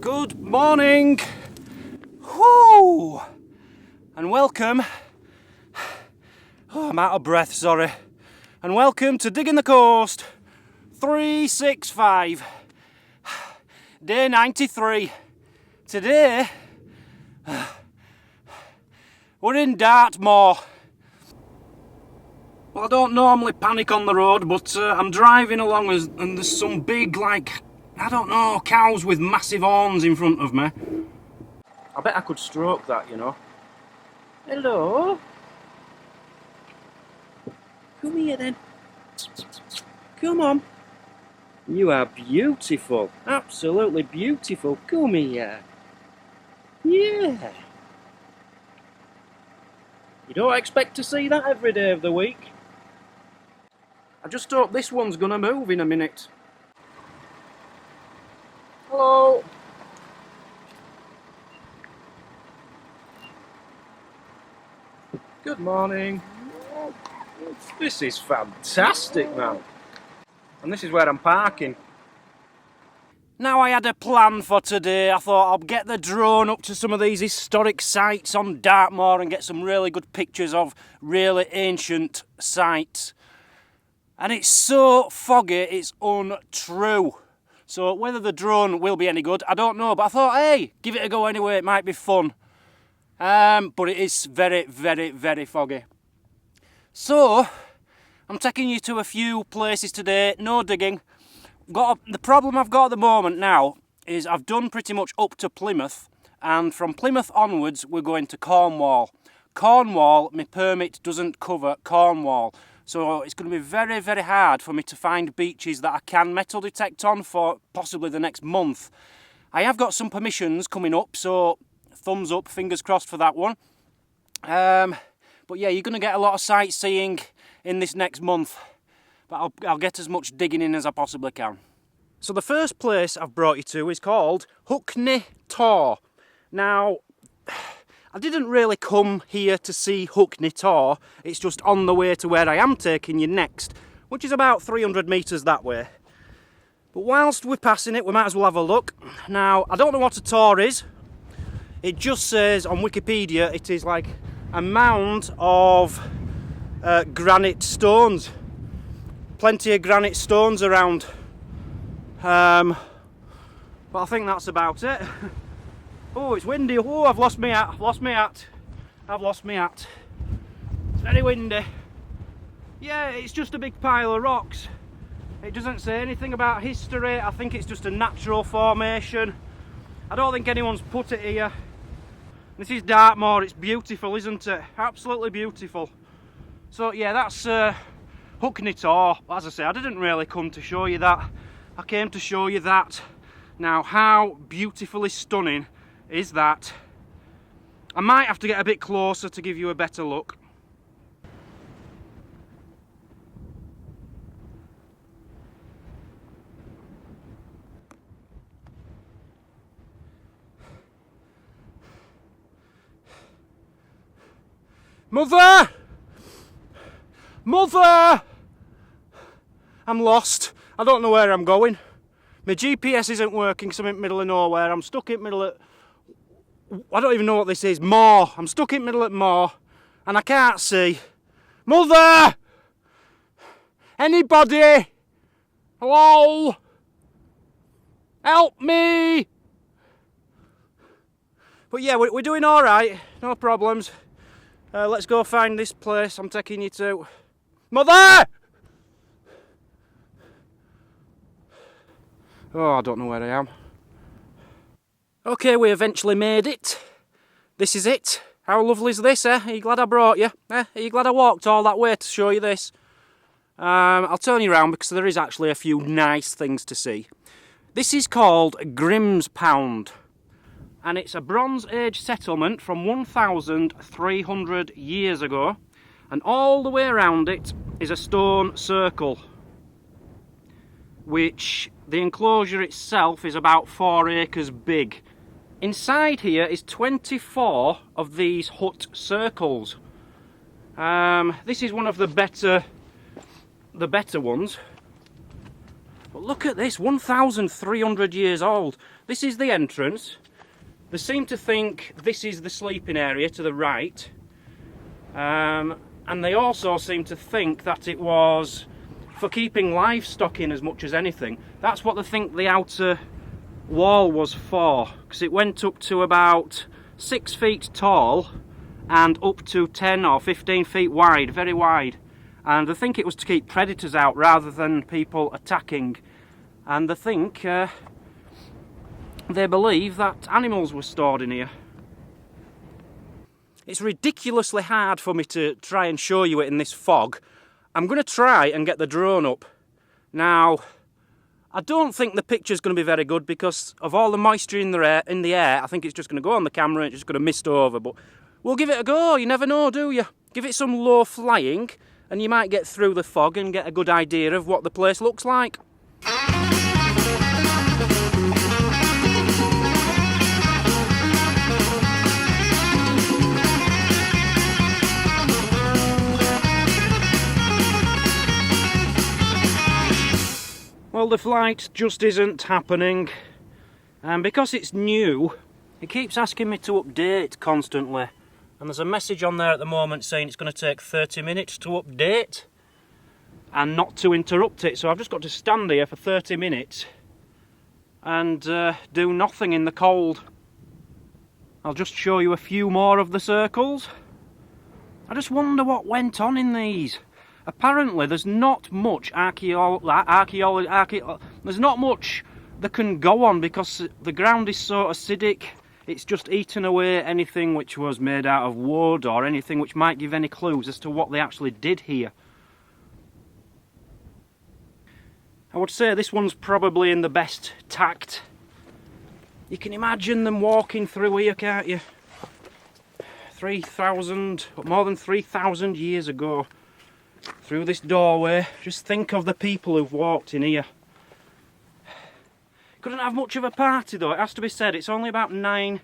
Good morning, whoo, and welcome, I'm out of breath, sorry, and welcome to Digging the Coast 365, day 93. Today, we're in Dartmoor. Well, I don't normally panic on the road, but I'm driving along and there's some big, I don't know, cows with massive horns in front of me. I bet I could stroke that, you know. Hello? Come here then. Come on. You are beautiful. Absolutely beautiful. Come here. Yeah. You don't expect to see that every day of the week. I just hope this one's gonna move in a minute. Hello. Good morning. This is fantastic, man. And this is where I'm parking. Now, I had a plan for today. I thought I'll get the drone up to some of these historic sites on Dartmoor and get some really good pictures of really ancient sites. And it's so foggy, it's untrue. So whether the drone will be any good, I don't know. But I thought, hey, give it a go anyway, it might be fun. But it is very, very, very foggy. So, I'm taking you to a few places today, no digging. The problem I've got at the moment now is I've done pretty much up to Plymouth, and from Plymouth onwards we're going to Cornwall. Cornwall, my permit doesn't cover Cornwall, so it's going to be very, very hard for me to find beaches that I can metal detect on for possibly the next month. I have got some permissions coming up, so thumbs up, fingers crossed for that one. But yeah, you're going to get a lot of sightseeing in this next month. But I'll get as much digging in as I possibly can. So the first place I've brought you to is called Hookney Tor. Now, I didn't really come here to see Hookney Tor. It's just on the way to where I am taking you next, which is about 300 metres that way. But whilst we're passing it, we might as well have a look. Now, I don't know what a tor is. It just says on Wikipedia it is like a mound of granite stones. Plenty of granite stones around. But I think that's about it. Oh, it's windy. Oh, I've lost my hat. I've lost my hat. It's very windy. Yeah, it's just a big pile of rocks. It doesn't say anything about history. I think it's just a natural formation. I don't think anyone's put it here. This is Dartmoor. It's beautiful, isn't it? Absolutely beautiful. So yeah, that's Hookney Tor. As I say, I didn't really come to show you that. I came to show you that. Now, how beautifully stunning is that? I might have to get a bit closer to give you a better look. Mother! Mother! I'm lost. I don't know where I'm going. My GPS isn't working, so I'm in the middle of nowhere. I'm stuck in the middle of... I don't even know what this is. Moor. I'm stuck in the middle of Moor, and I can't see. Mother! Anybody? Hello? Help me! But yeah, we're doing alright. No problems. Let's go find this place I'm taking you to. Mother! Oh, I don't know where I am. Okay, we eventually made it. This is it. How lovely is this, eh? Are you glad I brought you? Are you glad I walked all that way to show you this? I'll turn you around because there is actually a few nice things to see. This is called Grimspound, and it's a Bronze Age settlement from 1,300 years ago, and all the way around it is a stone circle, which the enclosure itself is about 4 acres big. Inside here is 24 of these hut circles. This is one of the better ones. But look at this, 1,300 years old. This is the entrance. They seem to think this is the sleeping area to the right. And they also seem to think that it was for keeping livestock in as much as anything. That's what they think the outer wall was for, because it went up to about 6 feet tall and up to 10 or 15 feet wide, very wide. And they think it was to keep predators out rather than people attacking. And they think, they believe that animals were stored in here. It's ridiculously hard for me to try and show you it in this fog. I'm going to try and get the drone up. Now, I don't think the picture's going to be very good because of all the moisture in the air. I think it's just going to go on the camera and it's just going to mist over. But we'll give it a go. You never know, do you? Give it some low flying and you might get through the fog and get a good idea of what the place looks like. Well, the flight just isn't happening, and because it's new, it keeps asking me to update constantly, and there's a message on there at the moment saying it's going to take 30 minutes to update and not to interrupt it, so I've just got to stand here for 30 minutes and do nothing in the cold. I'll just show you a few more of the circles. I just wonder what went on in these. Apparently there's not much there's not much that can go on because the ground is so acidic. It's just eaten away anything which was made out of wood or anything which might give any clues as to what they actually did here. I would say this one's probably in the best tact. You can imagine them walking through here, can't you? More than 3,000 years ago. Through this doorway. Just think of the people who've walked in here. Couldn't have much of a party though, it has to be said. It's only about 9-10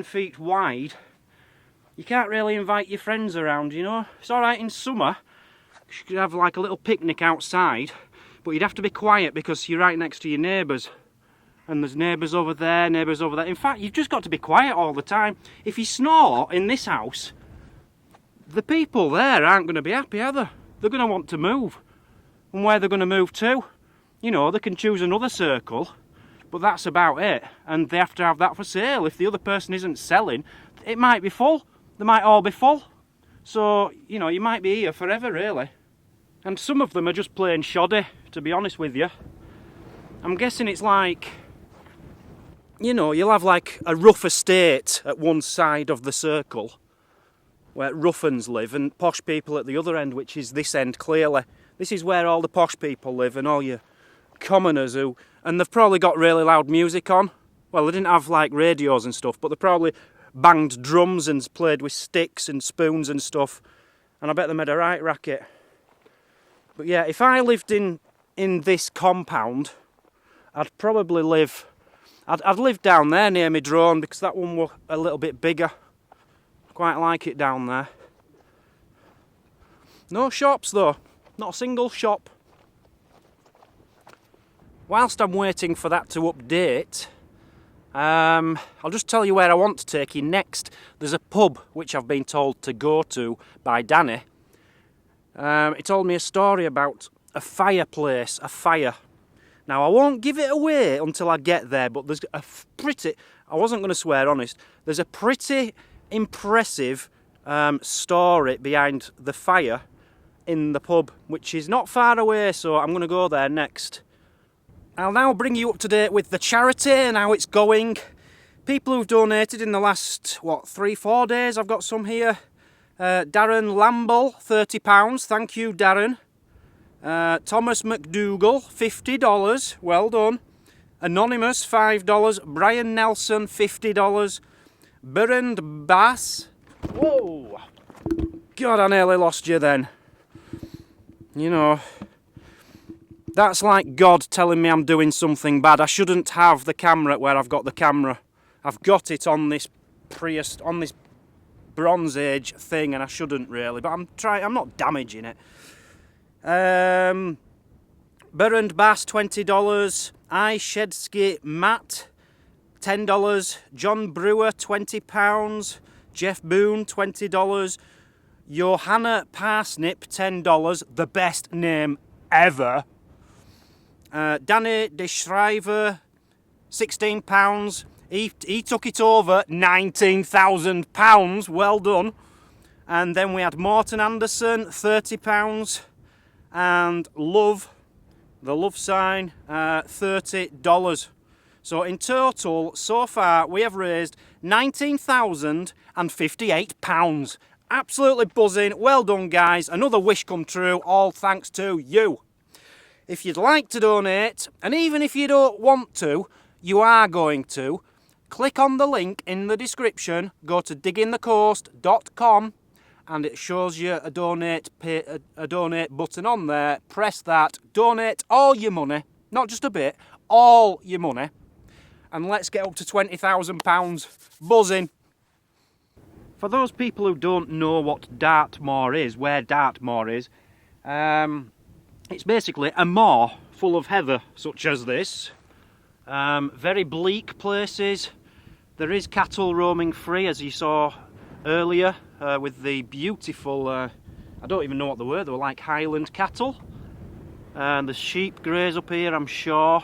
feet wide. You can't really invite your friends around, you know. It's alright in summer. You could have like a little picnic outside, but you'd have to be quiet because you're right next to your neighbours. And there's neighbours over there, neighbours over there. In fact, you've just got to be quiet all the time. If you snore in this house, the people there aren't going to be happy, are they? They're going to want to move. And where they're going to move to, you know, they can choose another circle, but that's about it. And they have to have that for sale. If the other person isn't selling, it might be full. They might all be full. So, you know, you might be here forever, really. And some of them are just plain shoddy, to be honest with you. I'm guessing it's like, you know, you'll have like a rough estate at one side of the circle, where rough-uns live, and posh people at the other end, which is this end clearly. This is where all the posh people live and all your commoners who... And they've probably got really loud music on. Well, they didn't have like radios and stuff, but they probably banged drums and played with sticks and spoons and stuff. And I bet they made a right racket. But yeah, if I lived in this compound, I'd probably live... I'd live down there near my drone because that one was a little bit bigger. Quite like it down there. No shops though, not a single shop. Whilst I'm waiting for that to update, I'll just tell you where I want to take you next. There's a pub which I've been told to go to by Danny. He told me a story about a fireplace, a fire. Now I won't give it away until I get there, but there's a pretty, I wasn't going to swear honest, there's a pretty impressive story behind the fire in the pub, which is not far away, so I'm going to go there next. I'll now bring you up to date with the charity and how it's going. People who've donated in the last, 3-4 days, I've got some here. Darren Lamble, £30, thank you Darren. Thomas McDougall, $50, well done. Anonymous, $5. Brian Nelson, $50. Berend Bass. Whoa! God, I nearly lost you then. You know, that's like God telling me I'm doing something bad. I shouldn't have the camera where I've got the camera. I've got it on this Bronze Age thing, and I shouldn't really, but I'm not damaging it. Burr & Bass, $20. I Shedsky Matt, $10. John Brewer, £20. Jeff Boone, $20. Johanna Parsnip, $10. The best name ever. Danny De Schrijver, £16. He took it over £19,000. Well done. And then we had Morton Anderson, £30. And Love, the love sign, $30. So in total, so far, we have raised £19,058. Absolutely buzzing. Well done, guys. Another wish come true, all thanks to you. If you'd like to donate, and even if you don't want to, you are going to, click on the link in the description, go to diggingthecoast.com, and it shows you a donate button on there. Press that, donate all your money, not just a bit, all your money, and let's get up to £20,000. Buzzing. For those people who don't know what Dartmoor is, where Dartmoor is, it's basically a moor full of heather, such as this. Very bleak places. There is cattle roaming free, as you saw earlier, with the beautiful, I don't even know what they were like Highland cattle. And the sheep graze up here, I'm sure.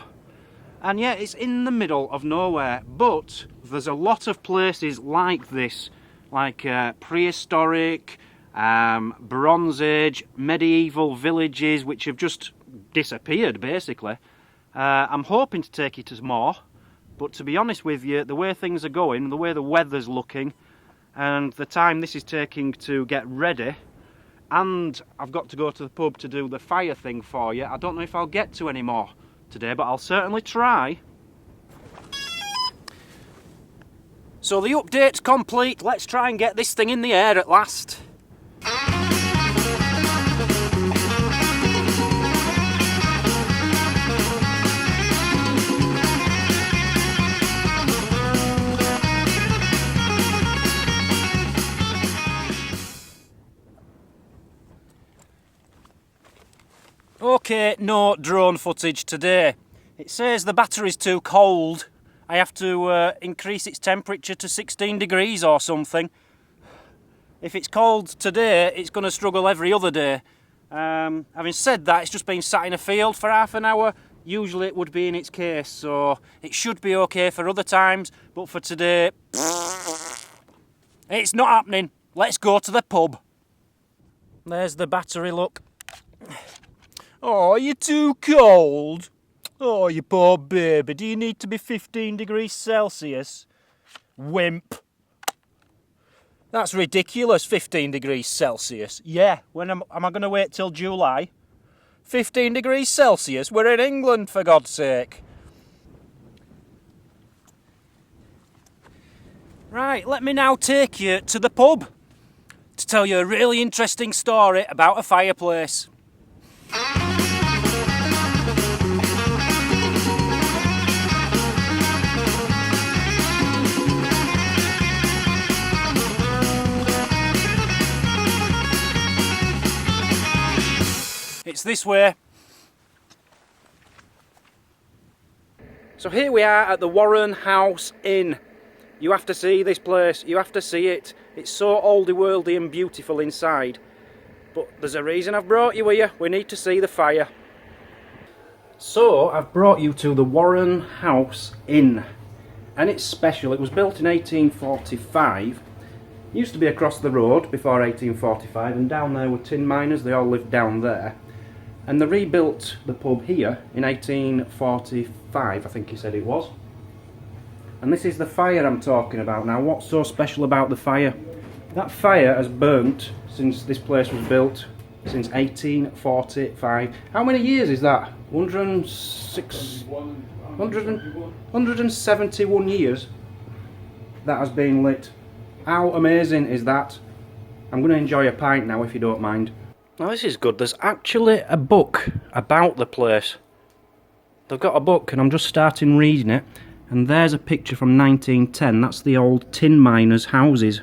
And yeah, it's in the middle of nowhere, but there's a lot of places like this, like prehistoric, Bronze Age, medieval villages which have just disappeared, basically. I'm hoping to take it as more, but to be honest with you, the way things are going, the way the weather's looking, and the time this is taking to get ready, and I've got to go to the pub to do the fire thing for you, I don't know if I'll get to any more today, but I'll certainly try. So the update's complete. Let's try and get this thing in the air at last. Okay, no drone footage today. It says the battery's too cold. I have to increase its temperature to 16 degrees or something. If it's cold today, it's going to struggle every other day. Having said that, it's just been sat in a field for half an hour. Usually it would be in its case, so it should be okay for other times, but for today, it's not happening. Let's go to the pub. There's the battery, look. Oh, you're too cold. Oh, you poor baby. Do you need to be 15 degrees Celsius? Wimp. That's ridiculous, 15 degrees Celsius. Yeah, when am I going to wait till July? 15 degrees Celsius? We're in England, for God's sake. Right, let me now take you to the pub to tell you a really interesting story about a fireplace. It's this way. So here we are at the Warren House Inn. You have to see this place, you have to see it. It's so oldie worldy and beautiful inside. But there's a reason I've brought you here. We need to see the fire. So I've brought you to the Warren House Inn. And it's special. It was built in 1845. It used to be across the road before 1845, and down there were tin miners. They all lived down there. And they rebuilt the pub here in 1845, I think he said it was. And this is the fire I'm talking about now. What's so special about the fire? That fire has burnt since this place was built, since 1845. How many years is that? 171 years that has been lit. How amazing is that? I'm going to enjoy a pint now, if you don't mind. Now this is good. There's actually a book about the place. They've got a book and I'm just starting reading it. And there's a picture from 1910. That's the old tin miners' houses.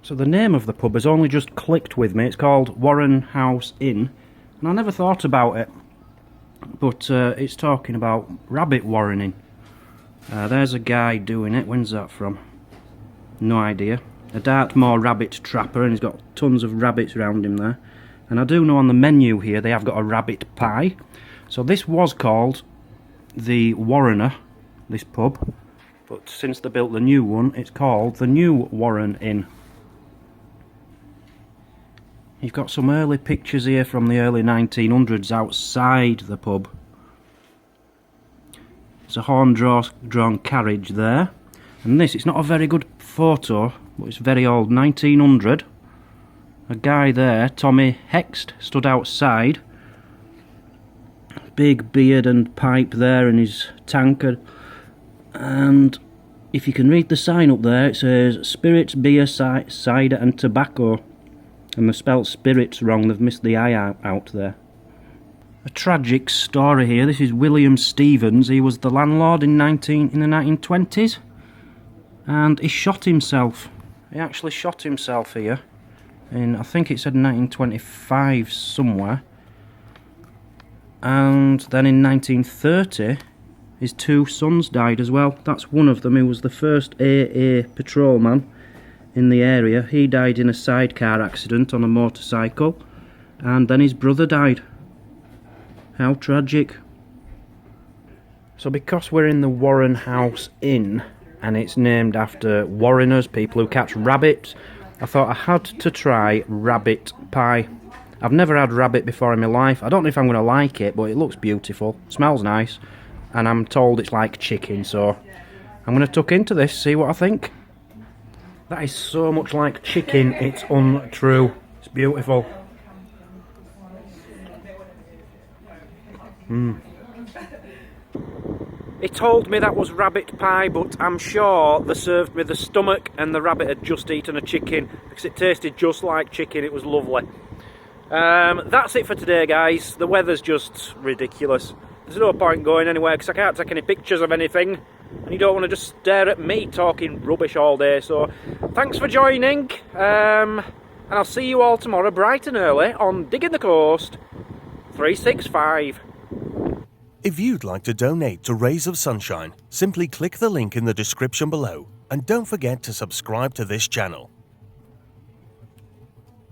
So the name of the pub has only just clicked with me. It's called Warren House Inn. And I never thought about it, but it's talking about rabbit warrening. There's a guy doing it. When's that from? No idea. A Dartmoor rabbit trapper, and he's got tons of rabbits around him there. And I do know on the menu here they have got a rabbit pie. So this was called the Warrener, this pub, but since they built the new one, it's called the New Warren Inn. You've got some early pictures here from the early 1900s outside the pub. There's a horn-drawn carriage there. And this, it's not a very good photo, but it's very old, 1900. A guy there, Tommy Hext, stood outside. Big beard and pipe there in his tankard. And if you can read the sign up there, it says spirits, beer, cider and tobacco. And they've spelt spirits wrong, they've missed the I out there. A tragic story here. This is William Stevens. He was the landlord in the 1920s. And he shot himself. He actually shot himself here. In, I think it said 1925 somewhere. And then in 1930, his two sons died as well. That's one of them. He was the first AA patrolman in the area. He died in a sidecar accident on a motorcycle. And then his brother died. How tragic. So because we're in the Warren House Inn, and it's named after warreners, people who catch rabbits, I thought I had to try rabbit pie. I've never had rabbit before in my life. I don't know if I'm going to like it, but it looks beautiful, smells nice, and I'm told it's like chicken, so I'm going to tuck into this, see what I think. That is so much like chicken, it's untrue. It's beautiful. He told me that was rabbit pie, but I'm sure they served me the stomach and the rabbit had just eaten a chicken, because it tasted just like chicken. It was lovely. That's it for today, guys. The weather's just ridiculous. There's no point going anywhere because I can't take any pictures of anything, and you don't want to just stare at me talking rubbish all day. So thanks for joining, and I'll see you all tomorrow bright and early on Digging the Coast 365. If you'd like to donate to Rays of Sunshine, simply click the link in the description below, and don't forget to subscribe to this channel.